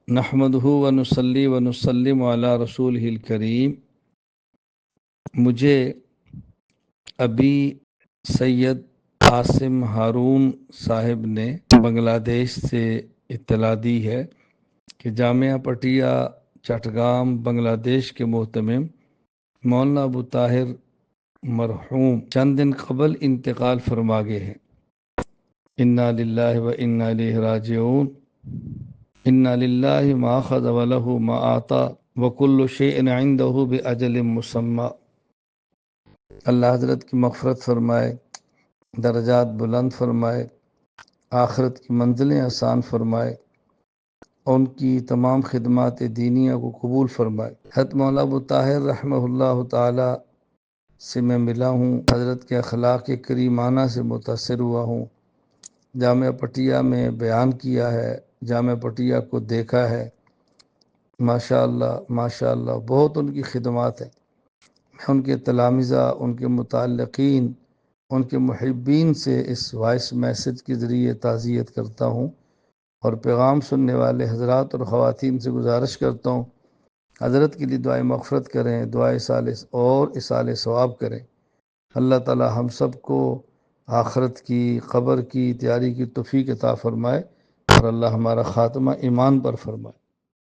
نحمدہ ونصلی ونسلم علی رسولہ الکریم۔ مجھے ابھی سید عاصم ہارون صاحب نے بنگلہ دیش سے اطلاع دی ہے کہ جامعہ پٹیا چٹگام بنگلہ دیش کے محتمم مولانا ابو طاہر مرحوم چند دن قبل انتقال فرما گئے ہیں۔ انا للہ و انا الیہ راجعون۔ انا للہ ما اخذ ولہ ما آتا وکل شیء عندہ باجل مسمی۔ اللہ حضرت کی مغفرت فرمائے، درجات بلند فرمائے، آخرت کی منزلیں آسان فرمائے، ان کی تمام خدمات دینیہ کو قبول فرمائے۔ حضرت مولانا ابو طاہر رحمہ اللہ تعالی سے میں ملا ہوں، حضرت کے اخلاق کریمانہ سے متاثر ہوا ہوں، جامعہ پٹیا میں بیان کیا ہے، جامعہ پٹیا کو دیکھا ہے۔ ماشاءاللہ ماشاءاللہ بہت ان کی خدمات ہیں۔ میں ان کے تلامذہ، ان کے متعلقین، ان کے محبین سے اس وائس میسج کے ذریعے تعزیت کرتا ہوں، اور پیغام سننے والے حضرات اور خواتین سے گزارش کرتا ہوں حضرت کے لیے دعائے مغفرت کریں، دعائے اصالِ ثواب کریں۔ اللہ تعالی ہم سب کو آخرت کی، قبر کی تیاری کی توفیق عطا فرمائے، اور اللہ ہمارا خاتمہ ایمان پر فرمائے۔